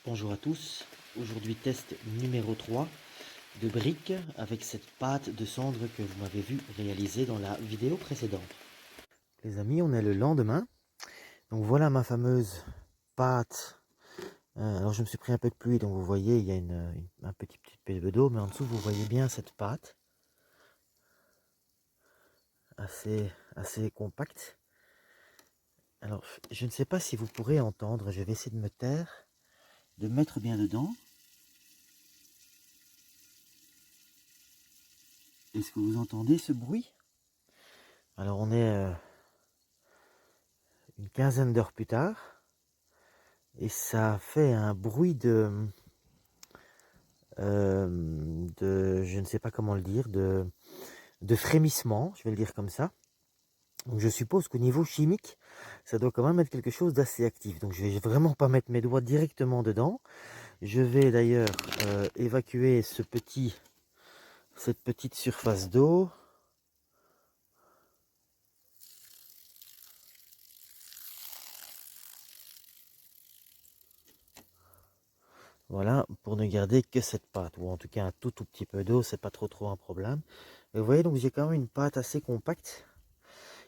Bonjour à tous, aujourd'hui test numéro 3 de briques avec cette pâte de cendre que vous m'avez vu réaliser dans la vidéo précédente. Les amis, on est le lendemain, donc voilà ma fameuse pâte. Alors je me suis pris un peu de pluie, donc vous voyez il y a un petit peu d'eau, mais en dessous vous voyez bien cette pâte assez compacte. Alors je ne sais pas si vous pourrez entendre, je vais essayer de me taire, de mettre bien dedans. Est-ce que vous entendez ce bruit? Alors on est une quinzaine d'heures plus tard et ça fait un bruit je ne sais pas comment le dire, de frémissement, je vais le dire comme ça. Donc je suppose qu'au niveau chimique, ça doit quand même être quelque chose d'assez actif. Donc je vais vraiment pas mettre mes doigts directement dedans. Je vais d'ailleurs évacuer cette petite surface d'eau. Voilà, pour ne garder que cette pâte, ou en tout cas un tout petit peu d'eau, c'est pas trop un problème. Et vous voyez, donc j'ai quand même une pâte assez compacte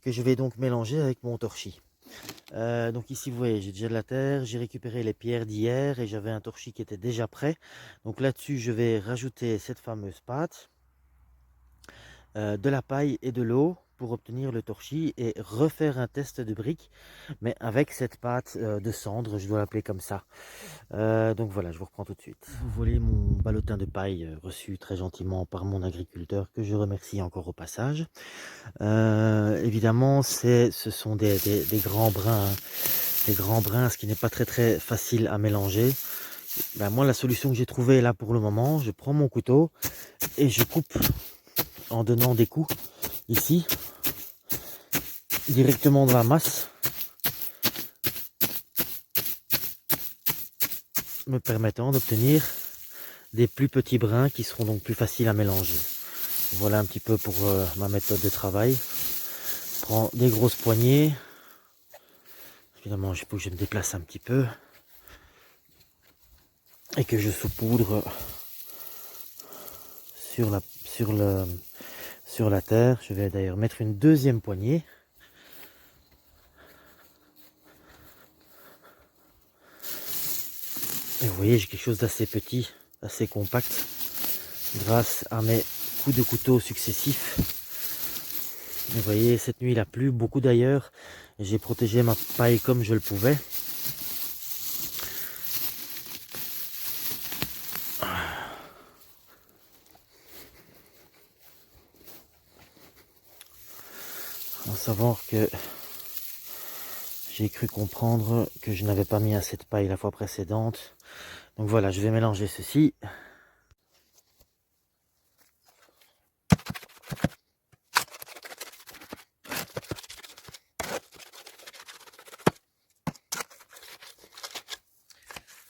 que je vais donc mélanger avec mon torchis. Donc ici vous voyez, j'ai déjà de la terre, j'ai récupéré les pierres d'hier et j'avais un torchis qui était déjà prêt. Donc là-dessus, je vais rajouter cette fameuse pâte, de la paille et de l'eau pour obtenir le torchis et refaire un test de briques, mais avec cette pâte de cendre, je dois l'appeler comme ça. Donc voilà, je vous reprends tout de suite. Vous voyez mon ballotin de paille reçu très gentiment par mon agriculteur, que je remercie encore au passage. Évidemment, ce sont des grands brins, hein. Des grands brins, ce qui n'est pas très facile à mélanger. Ben, moi, la solution que j'ai trouvée là pour le moment, je prends mon couteau et je coupe en donnant des coups ici, directement dans la masse, me permettant d'obtenir des plus petits brins qui seront donc plus faciles à mélanger. Voilà un petit peu pour ma méthode de travail. Je prends des grosses poignées. Évidemment, il faut que je me déplace un petit peu et que je saupoudre sur la terre. Je vais d'ailleurs mettre une deuxième poignée. Et vous voyez, j'ai quelque chose d'assez petit, assez compact, grâce à mes coups de couteau successifs. Vous voyez, cette nuit il a plu beaucoup d'ailleurs. J'ai protégé ma paille comme je le pouvais. En savoir que j'ai cru comprendre que je n'avais pas mis assez de paille la fois précédente. Donc voilà, je vais mélanger ceci.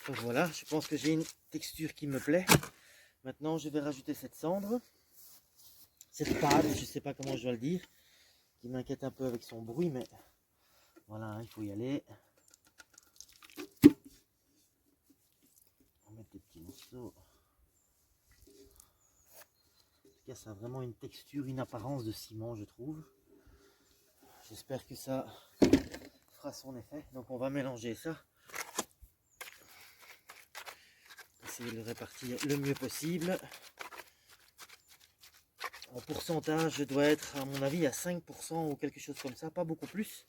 Donc voilà, je pense que j'ai une texture qui me plaît. Maintenant, je vais rajouter cette cendre, cette pâte, je ne sais pas comment je dois le dire, qui m'inquiète un peu avec son bruit, mais voilà, hein, il faut y aller. On va mettre des petits morceaux. En tout cas, ça a vraiment une texture, une apparence de ciment, je trouve. J'espère que ça fera son effet. Donc on va mélanger ça. Essayer de le répartir le mieux possible. En pourcentage, je dois être à mon avis à 5% ou quelque chose comme ça, pas beaucoup plus.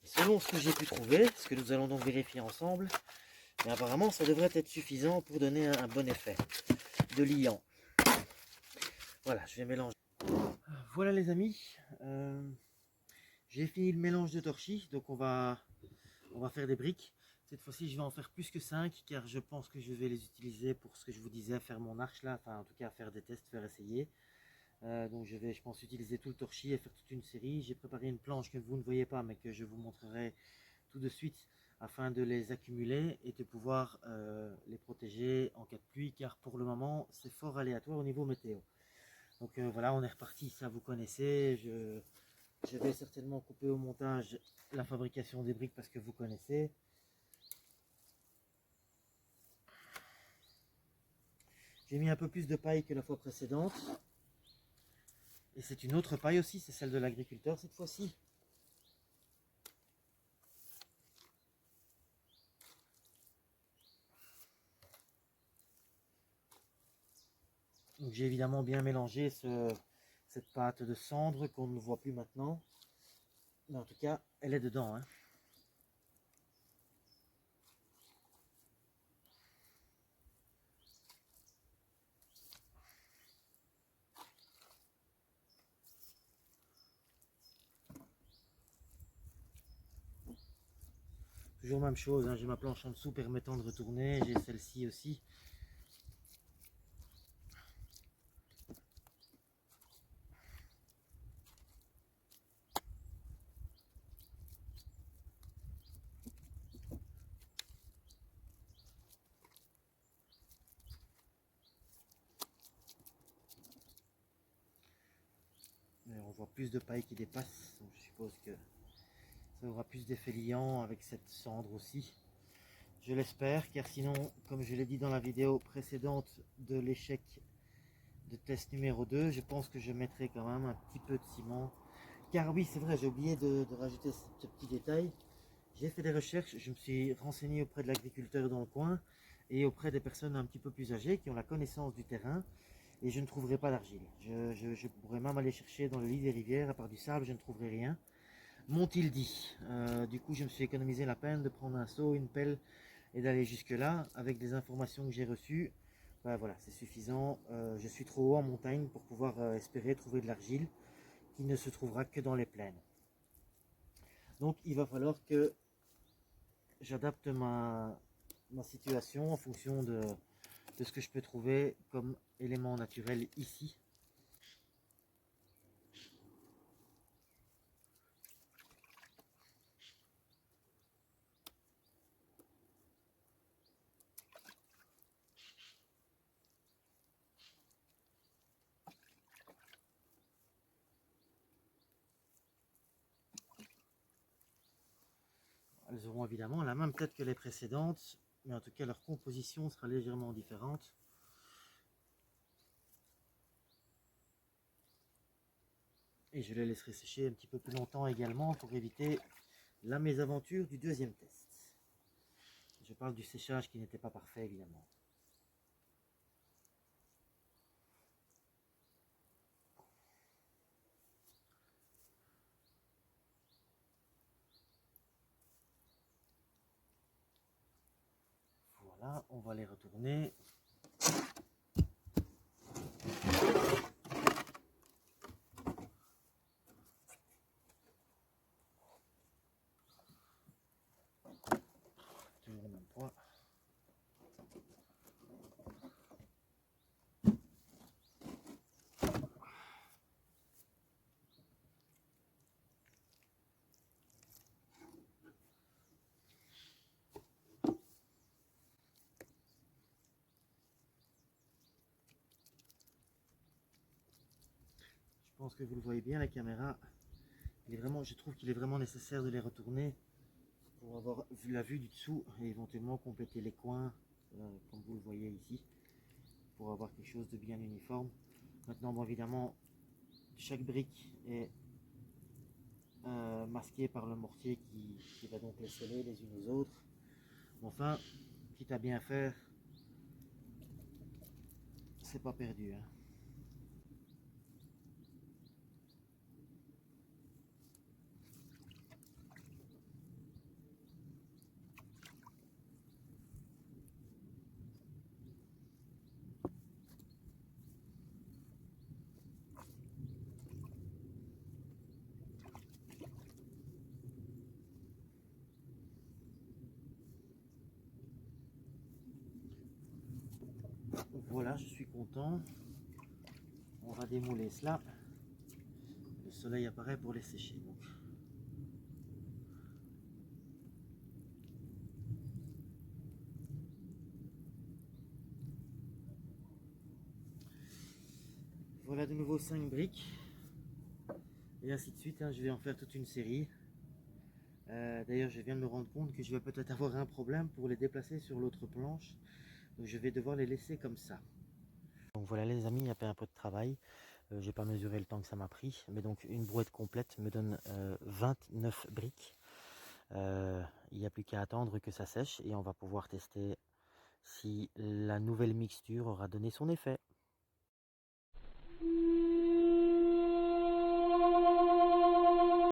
Selon ce que j'ai pu trouver, ce que nous allons donc vérifier ensemble, mais apparemment ça devrait être suffisant pour donner un bon effet de liant. Voilà, je vais mélanger. Voilà les amis, j'ai fini le mélange de torchis, donc on va faire des briques. Cette fois-ci, je vais en faire plus que 5 car je pense que je vais les utiliser pour ce que je vous disais, faire mon arche là, enfin en tout cas faire des tests, faire essayer. Donc je pense utiliser tout le torchis et faire toute une série. J'ai préparé une planche que vous ne voyez pas mais que je vous montrerai tout de suite afin de les accumuler et de pouvoir les protéger en cas de pluie car pour le moment c'est fort aléatoire au niveau météo. Donc voilà, on est reparti, ça vous connaissez. Je vais certainement couper au montage la fabrication des briques parce que vous connaissez. J'ai mis un peu plus de paille que la fois précédente. Et c'est une autre paille aussi, c'est celle de l'agriculteur cette fois-ci. Donc j'ai évidemment bien mélangé cette pâte de cendre qu'on ne voit plus maintenant. Mais en tout cas, elle est dedans, hein. Toujours même chose, hein, j'ai ma planche en dessous permettant de retourner, j'ai celle-ci aussi. Et on voit plus de paille qui dépasse, donc je suppose que ça aura plus d'effet liant avec cette cendre aussi. Je l'espère, car sinon, comme je l'ai dit dans la vidéo précédente de l'échec de test numéro 2, je pense que je mettrai quand même un petit peu de ciment. Car oui, c'est vrai, j'ai oublié de rajouter ce petit détail. J'ai fait des recherches, je me suis renseigné auprès de l'agriculteur dans le coin et auprès des personnes un petit peu plus âgées qui ont la connaissance du terrain, et je ne trouverai pas d'argile. Je pourrais même aller chercher dans le lit des rivières, à part du sable, je ne trouverai rien. M'ont-ils dit. Du coup, je me suis économisé la peine de prendre un seau, une pelle et d'aller jusque là. Avec des informations que j'ai reçues, ben voilà, c'est suffisant. Je suis trop haut en montagne pour pouvoir espérer trouver de l'argile qui ne se trouvera que dans les plaines. Donc il va falloir que j'adapte ma situation en fonction de ce que je peux trouver comme élément naturel ici. Elles auront évidemment la même tête que les précédentes, mais en tout cas leur composition sera légèrement différente. Et je les laisserai sécher un petit peu plus longtemps également pour éviter la mésaventure du deuxième test. Je parle du séchage qui n'était pas parfait évidemment. Voilà, on va les retourner. Toujours le même poids. Je pense que vous le voyez bien, la caméra. Je trouve qu'il est vraiment nécessaire de les retourner pour avoir vu la vue du dessous et éventuellement compléter les coins, comme vous le voyez ici, pour avoir quelque chose de bien uniforme. Maintenant, bon, évidemment, chaque brique est masquée par le mortier qui va donc les sceller les unes aux autres. Enfin, quitte à bien faire, c'est pas perdu, hein. Voilà, je suis content. On va démouler cela. Le soleil apparaît pour les sécher. Donc. Voilà de nouveau 5 briques. Et ainsi de suite, hein, je vais en faire toute une série. D'ailleurs, je viens de me rendre compte que je vais peut-être avoir un problème pour les déplacer sur l'autre planche. Donc je vais devoir les laisser comme ça. Donc voilà les amis, il y a un peu de travail. J'ai pas mesuré le temps que ça m'a pris, mais donc une brouette complète me donne 29 briques. Il n'y a plus qu'à attendre que ça sèche et on va pouvoir tester si la nouvelle mixture aura donné son effet.